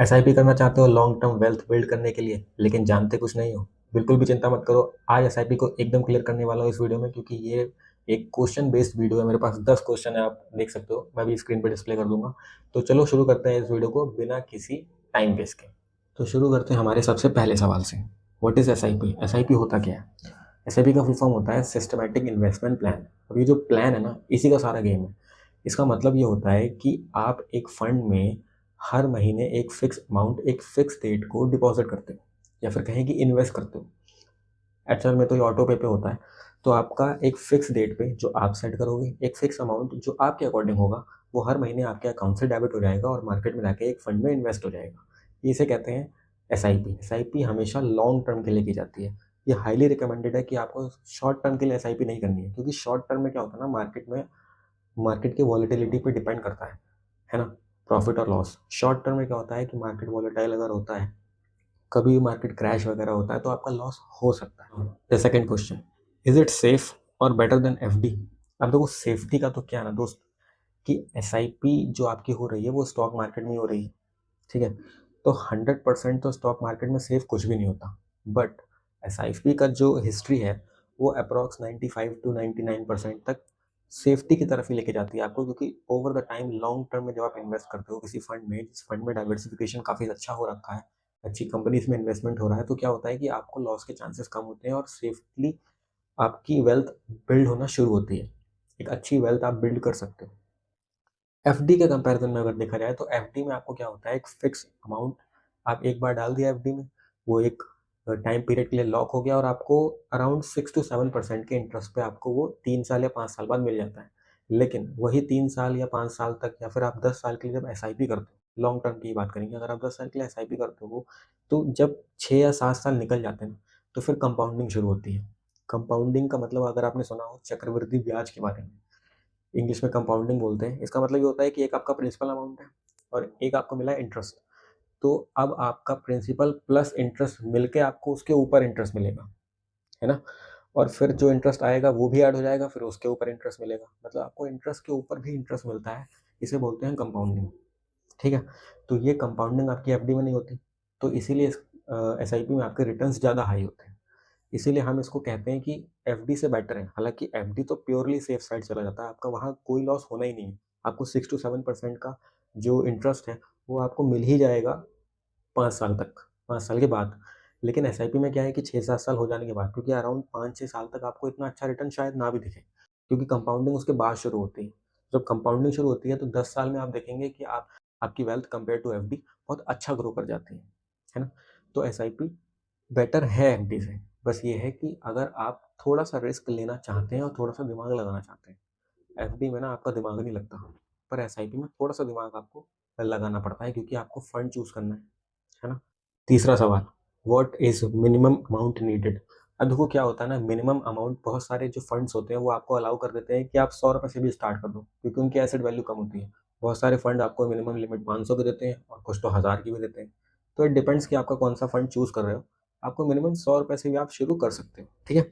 SIP करना चाहते हो लॉन्ग टर्म वेल्थ बिल्ड करने के लिए, लेकिन जानते कुछ नहीं हो? बिल्कुल भी चिंता मत करो। आज एसआईपी को एकदम क्लियर करने वाला हूँ इस वीडियो में, क्योंकि ये एक क्वेश्चन बेस्ड वीडियो है। मेरे पास 10 क्वेश्चन है, आप देख सकते हो, मैं भी स्क्रीन पे डिस्प्ले कर दूंगा। तो चलो शुरू करते हैं इस वीडियो को बिना किसी टाइम वेस्ट के। तो शुरू करते हैं हमारे सबसे पहले सवाल से। What is SIP? एसआईपी होता क्या है? एसआईपी का फुल फॉर्म होता है सिस्टमैटिक इन्वेस्टमेंट प्लान। और ये जो प्लान है ना, इसी का सारा गेम है। इसका मतलब ये होता है कि आप एक फंड में हर महीने एक फिक्स अमाउंट एक फिक्स डेट को डिपॉजिट करते हो, या फिर कहें कि इन्वेस्ट करते हो। एक्चुअल में तो ये ऑटो पे पे होता है। तो आपका एक फिक्स डेट पे जो आप सेट करोगे, एक फिक्स अमाउंट जो आपके अकॉर्डिंग होगा, वो हर महीने आपके अकाउंट से डेबिट हो जाएगा और मार्केट में जाके एक फंड में इन्वेस्ट हो जाएगा। इसे कहते हैं एसआईपी। एसआईपी हमेशा लॉन्ग टर्म के लिए की जाती है। ये हाईली रिकमेंडेड है कि आपको शॉर्ट टर्म के लिए एसआईपी नहीं करनी है, क्योंकि शॉर्ट टर्म में क्या होता है ना, मार्केट की वॉलेटिलिटी पे डिपेंड करता है ना, प्रॉफिट और लॉस। शॉर्ट टर्म में क्या होता है कि मार्केट वॉलेटाइल अगर होता है, कभी मार्केट क्रैश वगैरह होता है, तो आपका लॉस हो सकता है। The second question, is it safe और बेटर देन एफडी? अब देखो, सेफ्टी का तो क्या ना दोस्त, कि एसआईपी जो आपकी हो रही है वो स्टॉक मार्केट में हो रही है, ठीक है। तो 100% तो स्टॉक मार्केट में सेफ कुछ भी नहीं होता। बट एसआईपी का जो हिस्ट्री है, वो अप्रॉक्स 95 to 99% तक सेफ्टी की तरफ ही लेके जाती है आपको, क्योंकि over the time long term में जब आप इन्वेस्ट करते हो किसी फंड में, जिस फंड में डाइवर्सिफिकेशन काफ़ी अच्छा हो रखा है, अच्छी कंपनीज में इन्वेस्टमेंट हो रहा है, तो क्या होता है कि आपको लॉस के चांसेस कम होते हैं और सेफली आपकी वेल्थ बिल्ड होना शुरू होती है। एक अच्छी वेल्थ आप बिल्ड कर सकते हो। एफडी के कंपैरिजन में अगर देखा जाए, तो एफडी में आपको क्या होता है, एक फिक्स अमाउंट आप एक बार डाल दिया एफडी में, वो एक टाइम पीरियड के लिए लॉक हो गया, और आपको अराउंड 6 to 7% के इंटरेस्ट पे आपको वो 3 साल या 5 साल बाद मिल जाता है। लेकिन वही 3 साल या 5 साल तक, या फिर आप 10 साल के लिए जब एसआईपी करते हो, लॉन्ग टर्म की बात करेंगे, अगर आप 10 साल के लिए एसआईपी करते हो, तो जब 6 या 7 साल निकल जाते हैं, तो फिर कंपाउंडिंग शुरू होती है। कंपाउंडिंग का मतलब अगर आपने सुना हो चक्रवृद्धि ब्याज के बारे में, इंग्लिश में कंपाउंडिंग बोलते हैं। इसका मतलब ये होता है कि एक आपका प्रिंसिपल अमाउंट है और एक आपको मिला है इंटरेस्ट। तो अब आपका प्रिंसिपल प्लस इंटरेस्ट मिलके आपको उसके ऊपर इंटरेस्ट मिलेगा, है ना। और फिर जो इंटरेस्ट आएगा वो भी ऐड हो जाएगा, फिर उसके ऊपर इंटरेस्ट मिलेगा, मतलब आपको इंटरेस्ट के ऊपर भी इंटरेस्ट मिलता है। इसे बोलते हैं कंपाउंडिंग, ठीक है। तो ये कंपाउंडिंग आपकी एफडी में नहीं होती, तो इसीलिए एसआईपी में आपके रिटर्न्स ज़्यादा हाई होते हैं। इसीलिए हम इसको कहते हैं कि एफडी से बेटर है। हालांकि एफडी तो प्योरली सेफ साइड चला जाता है, आपका वहाँ कोई लॉस होना ही नहीं है। आपको 6 to 7% का जो इंटरेस्ट है, वो आपको मिल ही जाएगा 5 साल तक, 5 साल के बाद। लेकिन एसआईपी में क्या है कि 6-7 साल हो जाने के बाद, क्योंकि अराउंड 5-6 साल तक आपको इतना अच्छा रिटर्न शायद ना भी दिखे, क्योंकि कंपाउंडिंग उसके बाद शुरू होती है। जब कंपाउंडिंग शुरू होती है, तो 10 साल में आप देखेंगे कि आपकी वेल्थ कंपेयर टू एफडी बहुत अच्छा ग्रो कर जाती है ना। तो एसआईपी बेटर है एफडी से। बस ये है कि अगर आप थोड़ा सा रिस्क लेना चाहते हैं और थोड़ा सा दिमाग लगाना चाहते हैं, एफडी में ना आपका दिमाग नहीं लगता, पर एसआईपी में थोड़ा सा दिमाग आपको लगाना पड़ता है, क्योंकि आपको फंड चूज करना है ना। तीसरा सवाल, what is minimum amount needed? अब देखो क्या होता है ना, मिनिमम अमाउंट बहुत सारे जो फंड्स होते हैं वो आपको अलाउ कर देते हैं कि आप 100 रुपये से भी स्टार्ट कर दो, क्योंकि उनकी एसेट वैल्यू कम होती है। बहुत सारे फंड आपको मिनिमम लिमिट 500 की देते हैं, और कुछ तो 1000 की भी देते हैं। तो इट डिपेंड्स कि आपका कौन सा फंड चूज कर रहे हो। आपको मिनिमम 100 रुपये से भी आप शुरू कर सकते हो, ठीक है।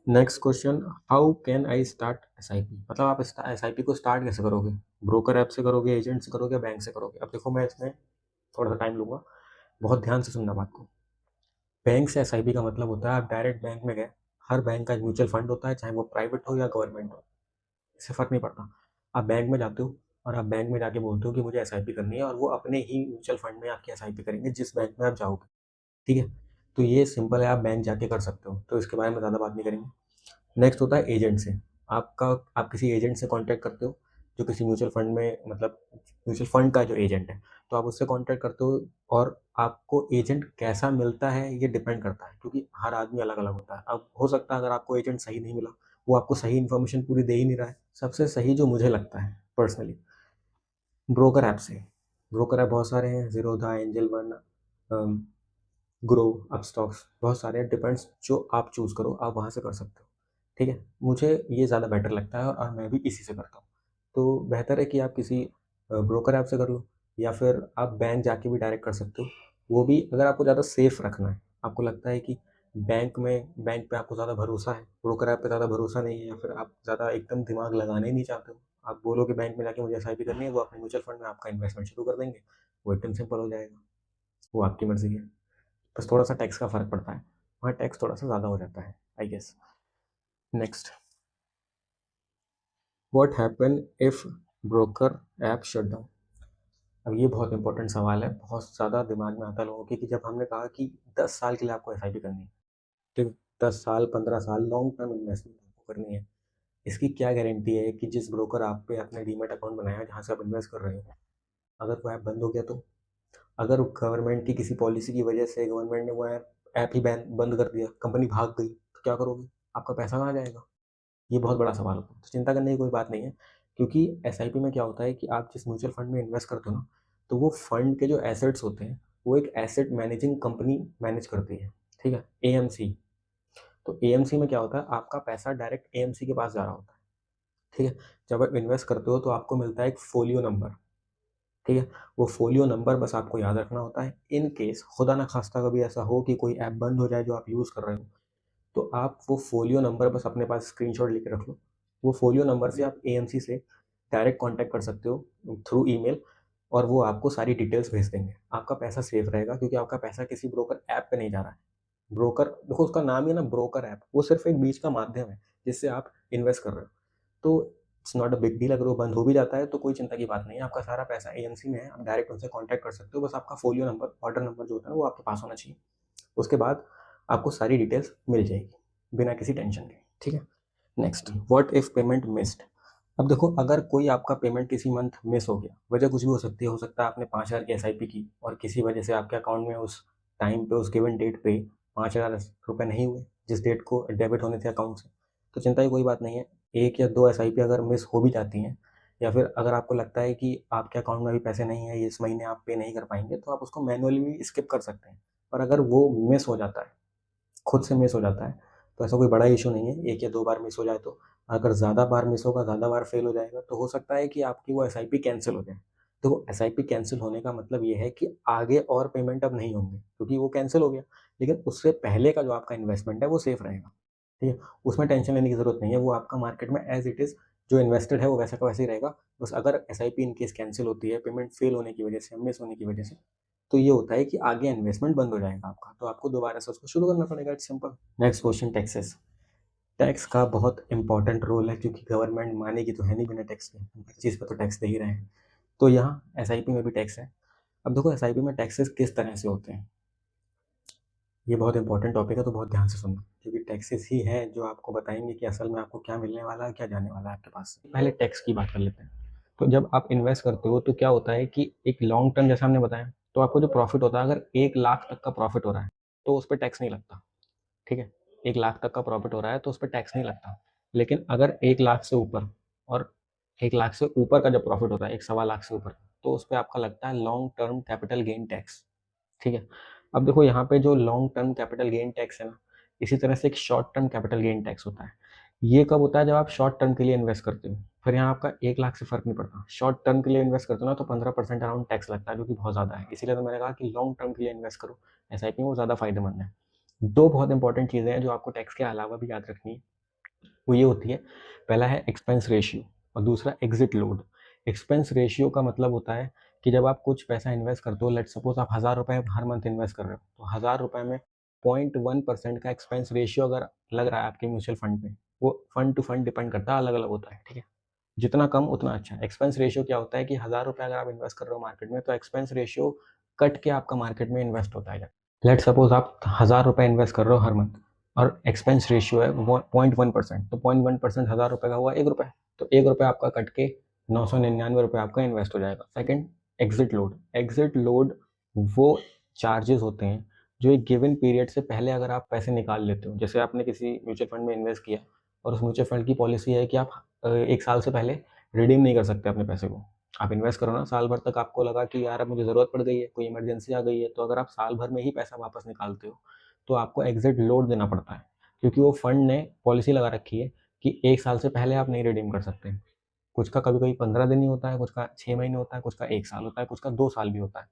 Next question, how can I start SIP? मतलब आप एसआईपी को स्टार्ट कैसे करोगे? ब्रोकर ऐप से करोगे, एजेंट से करोगे, बैंक से करोगे? अब देखो, मैं इसमें थोड़ा सा टाइम लूंगा, बहुत ध्यान से सुनना बात को। बैंक से एसआईपी का मतलब होता है आप डायरेक्ट बैंक में गए। हर बैंक का एक म्यूचुअल फंड होता है, चाहे वो प्राइवेट हो या गवर्नमेंट हो, इससे फर्क नहीं पड़ता। आप बैंक में जाते हो और आप बैंक में जाके बोलते हो कि मुझे एसआईपी करनी है, और वो अपने ही म्यूचुअल फंड में आपकी एसआईपी करेंगे जिस बैंक में आप जाओगे, ठीक है। तो ये सिंपल है, आप बैंक जाके कर सकते हो, तो इसके बारे में ज़्यादा बात नहीं करेंगे। नेक्स्ट होता है एजेंट से। आपका आप किसी एजेंट से कांटेक्ट करते हो, जो किसी म्यूचुअल फंड में, मतलब म्यूचुअल फंड का जो एजेंट है, तो आप उससे कांटेक्ट करते हो। और आपको एजेंट कैसा मिलता है ये डिपेंड करता है, क्योंकि हर आदमी अलग अलग होता है। अब हो सकता है अगर आपको एजेंट सही नहीं मिला, वो आपको सही इन्फॉर्मेशन पूरी दे ही नहीं रहा है। सबसे सही जो मुझे लगता है पर्सनली, ब्रोकर ऐप से। ब्रोकर ऐप बहुत सारे हैं, Zerodha, angel one, grow, Upstox, बहुत सारे हैं। डिपेंड्स जो आप चूज़ करो, आप वहाँ से कर सकते हो, ठीक है। मुझे ये ज़्यादा बेटर लगता है, और मैं भी इसी से करता हूँ। तो बेहतर है कि आप किसी ब्रोकर ऐप से कर लो, या फिर आप बैंक जाके भी डायरेक्ट कर सकते हो। वो भी अगर आपको ज़्यादा सेफ रखना है, आपको लगता है कि बैंक पे आपको ज़्यादा भरोसा है, ब्रोकर ऐप पे ज़्यादा भरोसा नहीं है, या फिर आप ज़्यादा एकदम दिमाग लगाना ही नहीं चाहते हो, आप बोलो कि बैंक में जाके मुझे एसआईपी करनी है, वो अपने म्यूचुअल फंड में आपका इन्वेस्टमेंट शुरू कर देंगे, वो एकदम सिंपल हो जाएगा। वो आपकी मर्जी है, बस थोड़ा सा टैक्स का फ़र्क पड़ता है, वहाँ टैक्स थोड़ा सा ज़्यादा हो जाता है I guess. Next, what happen if broker app shut down. अब ये बहुत इंपॉर्टेंट सवाल है, बहुत ज़्यादा दिमाग में आता है लोगों के कि जब हमने कहा कि 10 साल के लिए आपको एस करनी है, ठीक है, 10 साल 15 साल लॉन्ग टर्म इन्वेस्टमेंट आपको करनी है, इसकी क्या गारंटी है कि जिस ब्रोकर आप पे आपने डीमेट अकाउंट बनाया है जहाँ से आप इन्वेस्ट कर रहे हो, अगर वो ऐप बंद हो गया तो, अगर गवर्नमेंट की किसी पॉलिसी की वजह से गवर्नमेंट ने वो ऐप ही बैन बंद कर दिया, कंपनी भाग गई, तो क्या करोगे, आपका पैसा कहाँ जाएगा। ये बहुत बड़ा सवाल होता है, तो चिंता करने की कोई बात नहीं है, क्योंकि एस में क्या होता है कि आप जिस म्यूचुअल फंड में इन्वेस्ट करते हो ना, तो वो फंड के जो एसेट्स होते हैं वो एक एसेट मैनेजिंग कंपनी मैनेज करती है, ठीक है, एएमसी। तो एएमसी में क्या होता है, आपका पैसा डायरेक्ट एएमसी के पास जा रहा होता है, ठीक है। जब आप इन्वेस्ट करते हो तो आपको मिलता है एक फोलियो नंबर, ठीक है। वो फोलियो नंबर बस आपको याद रखना होता है, इन केस खुदा ना खास्ता कभी ऐसा हो कि कोई ऐप बंद हो जाए जो आप यूज़ कर रहे हो, तो आप वो फोलियो नंबर बस अपने पास स्क्रीनशॉट लेके रख लो। वो फोलियो नंबर से आप एएमसी से डायरेक्ट कांटेक्ट कर सकते हो थ्रू ईमेल, और वो आपको सारी डिटेल्स भेज देंगे, आपका पैसा सेफ रहेगा, क्योंकि आपका पैसा किसी ब्रोकर ऐप पे नहीं जा रहा है। ब्रोकर देखो, उसका नाम ही है ना ब्रोकर ऐप, वो सिर्फ एक बीच का माध्यम है जिससे आप इन्वेस्ट कर रहे हो। तो it's not a big deal, अगर वो बंद हो भी जाता है तो कोई चिंता की बात नहीं है, आपका सारा पैसा एएमसी में है, आप डायरेक्ट उनसे कॉन्टैक्ट कर सकते हो, बस आपका फोलियो नंबर, ऑर्डर नंबर जो होता है वो आपके पास होना चाहिए। उसके बाद आपको सारी डिटेल्स मिल जाएगी बिना किसी टेंशन के, ठीक है। Next, what if payment missed. अब देखो, अगर कोई आपका पेमेंट किसी मंथ मिस हो गया, वजह कुछ भी हो सकती है, हो सकता है आपने 5,000 की एसआईपी की और किसी वजह से आपके अकाउंट में उस टाइम पे, उस गिवन डेट पे 5,000 रुपये नहीं हुए जिस डेट को डेबिट होने थे अकाउंट से, तो चिंता की कोई बात नहीं है। एक या दो एसआईपी अगर मिस हो भी जाती हैं, या फिर अगर आपको लगता है कि आपके अकाउंट में अभी पैसे नहीं है, इस महीने आप पे नहीं कर पाएंगे, तो आप उसको मैनुअली भी स्किप कर सकते हैं। पर अगर वो मिस हो जाता है, खुद से मिस हो जाता है, तो ऐसा कोई बड़ा इशू नहीं है, एक या दो बार मिस हो जाए तो। अगर ज़्यादा बार मिस होगा, ज़्यादा बार फेल हो जाएगा, तो हो सकता है कि आपकी वो एसआईपी कैंसिल हो जाए। तो एसआईपी कैंसिल होने का मतलब ये है कि आगे और पेमेंट अब नहीं होंगे, क्योंकि वो कैंसिल हो गया, लेकिन उससे पहले का जो आपका इन्वेस्टमेंट है वो सेफ रहेगा, ठीक है। उसमें टेंशन लेने की ज़रूरत नहीं है, वो आपका मार्केट में एज इट इज़ जो इन्वेस्टेड है वो वैसा का वैसे ही रहेगा। बस अगर एसआईपी इन केस कैंसिल होती है, पेमेंट फेल होने की वजह से, मिस होने की वजह से, तो ये होता है कि आगे इन्वेस्टमेंट बंद हो जाएगा आपका, तो आपको दोबारा से उसको शुरू करना पड़ेगा, it's simple. Next question, taxes. Tax का बहुत इंपॉर्टेंट रोल है, क्योंकि गवर्नमेंट मानेगी तो है नहीं बिना टैक्स के, हम हर चीज़ पर तो टैक्स दे ही रहे हैं। तो यहाँ एसआईपी में भी टैक्स है। अब देखो, एसआईपी में टैक्सेस किस तरह से होते हैं, ये बहुत इंपॉर्टेंट टॉपिक है, तो बहुत ध्यान से सुनना, क्योंकि टैक्सेस ही है जो आपको बताएंगे कि असल में आपको क्या मिलने वाला है, क्या जाने वाला है आपके पास से। पहले टैक्स की बात कर लेते हैं। तो जब आप इन्वेस्ट करते हो तो क्या होता है कि एक लॉन्ग टर्म, जैसा हमने बताया, तो आपको जो प्रॉफिट होता है, अगर 1 लाख तक का प्रॉफिट हो रहा है तो उस पर टैक्स नहीं लगता, ठीक है। 1 लाख तक का प्रॉफिट हो रहा है तो उस पर टैक्स नहीं लगता। लेकिन अगर 1 लाख से ऊपर, और 1 लाख से ऊपर का जब प्रॉफिट होता है, 1 सवा लाख से ऊपर, तो उस पर आपका लगता है long term capital gain tax, ठीक है। अब देखो, यहाँ पे जो long term capital gain tax है ना, इसी तरह से एक short term capital gain tax होता है। ये कब होता है, जब आप शॉर्ट टर्म के लिए इन्वेस्ट करते हो, फिर यहाँ आपका 1 लाख से फर्क नहीं पड़ता। शॉर्ट टर्म के लिए इन्वेस्ट करते हो ना, तो 15% अराउंड टैक्स लगता है, जो कि बहुत ज़्यादा है, इसीलिए तो मैंने कहा कि लॉन्ग टर्म के लिए इन्वेस्ट करो एसआईपी में, वो ज़्यादा फायदेमंद है। दो बहुत इंपॉर्टेंट चीज़ें हैं जो आपको टैक्स के अलावा भी याद रखनी है, वो ये होती है, पहला है एक्सपेंस रेशियो और दूसरा एग्जिट लोड। एक्सपेंस रेशियो का मतलब होता है कि जब आप कुछ पैसा इन्वेस्ट करते हो, लेट सपोज आप 1,000 रुपये हर मंथ इन्वेस्ट कर रहे हो, तो 1,000 रुपये में 0.1% का एक्सपेंस रेशियो अगर लग रहा है आपके म्यूचुअल फंड पे, वो फंड टू फंड डिपेंड करता है, अलग अलग होता है, ठीक है। जितना कम उतना अच्छा। एक्सपेंस रेशियो क्या होता है कि 1,000 रुपये अगर आप इन्वेस्ट कर रहे हो मार्केट में, तो एक्सपेंस रेशियो कट के आपका मार्केट में इन्वेस्ट होता है। लेट सपोज आप 1,000 रुपये इन्वेस्ट कर रहे हो हर मंथ, और एक्सपेंस रेशियो है 0.1%, तो 0.1% 1,000 रुपये का हुआ 1 रुपये, तो 1 रुपये आपका कट के 999 रुपये आपका इन्वेस्ट हो जाएगा। Second, exit load. Exit load वो चार्जेस होते हैं जो एक गिवन पीरियड से पहले अगर आप पैसे निकाल लेते हो, जैसे आपने किसी म्यूचुअल फंड में इन्वेस्ट किया और उस म्यूचुअल फंड की पॉलिसी है कि आप 1 साल से पहले रिडीम नहीं कर सकते अपने पैसे को। आप इन्वेस्ट करो ना, साल भर तक आपको लगा कि यार अब मुझे ज़रूरत पड़ गई है, कोई इमरजेंसी आ गई है, तो अगर आप साल भर में ही पैसा वापस निकालते हो तो आपको एग्जिट लोड देना पड़ता है, क्योंकि वो फंड ने पॉलिसी लगा रखी है कि 1 साल से पहले आप नहीं रिडीम कर सकते। कुछ का कभी कभी 15 दिन ही होता है, कुछ का 6 महीने होता है, कुछ का 1 साल होता है, कुछ का 2 साल भी होता है।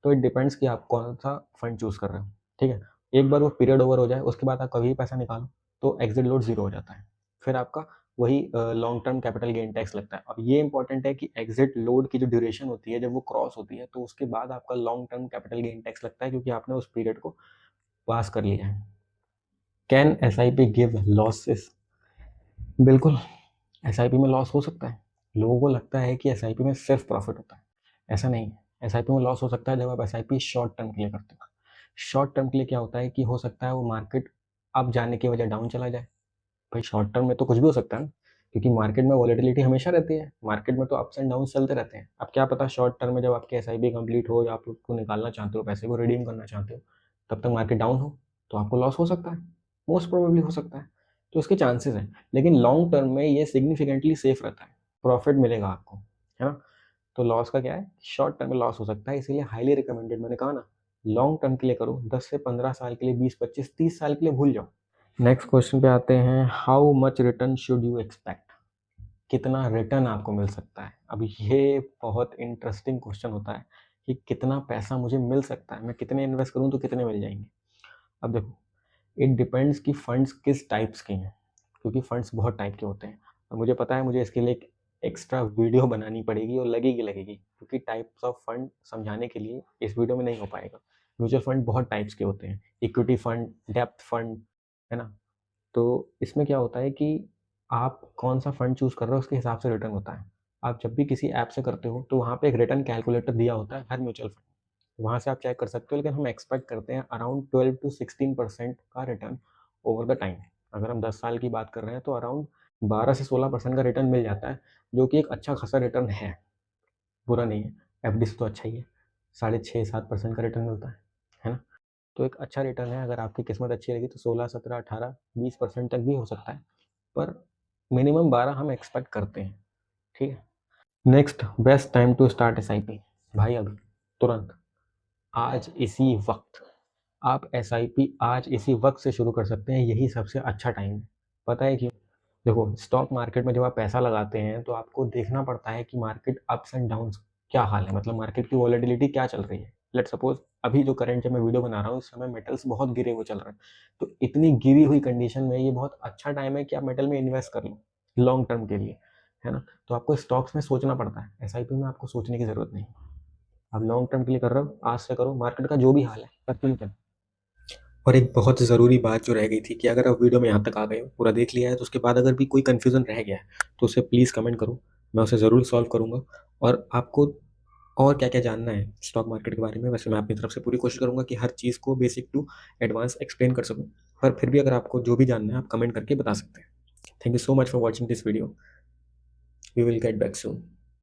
तो इट डिपेंड्स कि आप कौन सा फंड चूज़ कर रहे हो, ठीक है। एक बार वो पीरियड ओवर हो जाए, उसके बाद आप कभी भी पैसा निकालो तो एग्जिट लोड 0 हो जाता है, फिर आपका वही long term capital gain tax लगता है। अब ये इंपॉर्टेंट है कि एग्जिट लोड की जो ड्यूरेशन होती है जब वो क्रॉस होती है तो उसके बाद आपका long term capital gain tax लगता है, क्योंकि आपने उस पीरियड को पास कर लिया है। Can SIP give losses? बिल्कुल, SIP में लॉस हो सकता है। लोगों को लगता है कि SIP में सिर्फ प्रॉफिट होता है, ऐसा नहीं है। SIP में लॉस हो सकता है जब आप SIP शॉर्ट टर्म के लिए करते हो। शॉर्ट टर्म के लिए क्या होता है कि हो सकता है वो मार्केट अप जाने की वजह डाउन चला जाए। भाई शॉर्ट टर्म में तो कुछ भी हो सकता है ना, क्योंकि मार्केट में वॉलेटिलिटी हमेशा रहती है, मार्केट में तो अप्स एंड डाउन चलते रहते हैं। अब क्या पता शॉर्ट टर्म में जब आपकी SIP कंप्लीट हो या आप उसको निकालना चाहते हो, पैसे को रिडीम करना चाहते हो, तब तक मार्केट डाउन हो तो आपको लॉस हो सकता है, मोस्ट प्रोबेबली हो सकता है। तो इसके चांसेस हैं, लेकिन लॉन्ग टर्म में ये सिग्निफिकेंटली सेफ रहता है, प्रॉफिट मिलेगा आपको, है ना। तो लॉस का क्या है, शॉर्ट टर्म में लॉस हो सकता है, इसीलिए हाईली रिकमेंडेड, मैंने कहा ना, लॉन्ग टर्म के लिए करो। 10 से 15 साल के लिए, 20, 25, 30 साल के लिए भूल जाओ। नेक्स्ट क्वेश्चन पे आते हैं, how much return should you expect? कितना रिटर्न आपको मिल सकता है? अब ये बहुत इंटरेस्टिंग क्वेश्चन होता है कि कितना पैसा मुझे मिल सकता है, मैं कितने इन्वेस्ट करूं तो कितने मिल जाएंगे। अब देखो, इट डिपेंड्स कि फंड्स किस टाइप्स के हैं, क्योंकि फंड्स बहुत टाइप के होते हैं। और मुझे पता है मुझे इसके लिए एक एक्स्ट्रा वीडियो बनानी पड़ेगी और लगेगी, क्योंकि टाइप्स ऑफ फंड समझाने के लिए इस वीडियो में नहीं हो पाएगा। म्यूचुअल फंड बहुत टाइप्स के होते हैं, इक्विटी फंड, डेप्थ फंड, है ना। तो इसमें क्या होता है कि आप कौन सा फंड चूज़ कर रहे हो उसके हिसाब से रिटर्न होता है। आप जब भी किसी ऐप से करते हो तो वहाँ पे एक रिटर्न कैलकुलेटर दिया होता है हर म्यूचुअल फंड, वहाँ से आप चेक कर सकते हो, लेकिन हम एक्सपेक्ट करते हैं अराउंड 12 to 16% का रिटर्न ओवर द टाइम। अगर हम 10 साल की बात कर रहे हैं तो अराउंड 12 से 16% का रिटर्न मिल जाता है, जो कि एक अच्छा खासा रिटर्न है, बुरा नहीं है। FD से तो अच्छा ही है, 6.5-7% का रिटर्न मिलता है ना। तो एक अच्छा रिटर्न है, अगर आपकी किस्मत अच्छी रहेगी तो 16, 17, 18, 20% तक भी हो सकता है, पर मिनिमम 12 हम एक्सपेक्ट करते हैं, ठीक है। Next, best time to start SIP? भाई अभी, तुरंत, आज इसी वक्त। आप SIP आज इसी वक्त से शुरू कर सकते हैं, यही सबसे अच्छा टाइम है। पता है क्यों? देखो, स्टॉक मार्केट में जब आप पैसा लगाते हैं तो आपको देखना पड़ता है कि मार्केट अप्स एंड डाउन्स क्या हाल है, मतलब मार्केट की वॉलेटिलिटी क्या चल रही है। लेट्स सपोज अभी जो करंट जब मैं वीडियो बना रहा हूँ इस समय मेटल्स बहुत गिरे हुए चल रहे हैं, तो इतनी गिरी हुई कंडीशन में ये बहुत अच्छा टाइम है कि आप मेटल में इन्वेस्ट कर लो लॉन्ग टर्म के लिए, है ना। तो आपको स्टॉक्स में सोचना पड़ता है, SIP में आपको सोचने की जरूरत नहीं। आप लॉन्ग टर्म के लिए कर रहे हो, आज से करो, मार्केट का जो भी हाल है करते ही चलो। और एक बहुत ज़रूरी बात जो रह गई थी कि अगर आप वीडियो में यहाँ तक आ गए हो, पूरा देख लिया है, तो उसके बाद अगर भी कोई कन्फ्यूज़न रह गया है तो उसे प्लीज़ कमेंट करो, मैं उसे ज़रूर सॉल्व करूँगा। और आपको और क्या क्या जानना है स्टॉक मार्केट के बारे में, वैसे मैं अपनी तरफ से पूरी कोशिश करूँगा कि हर चीज़ को बेसिक टू एडवांस एक्सप्लेन कर सकूँ। पर फिर भी अगर आपको जो भी जानना है आप कमेंट करके बता सकते हैं। Thank you so much for watching this video, we will get back soon.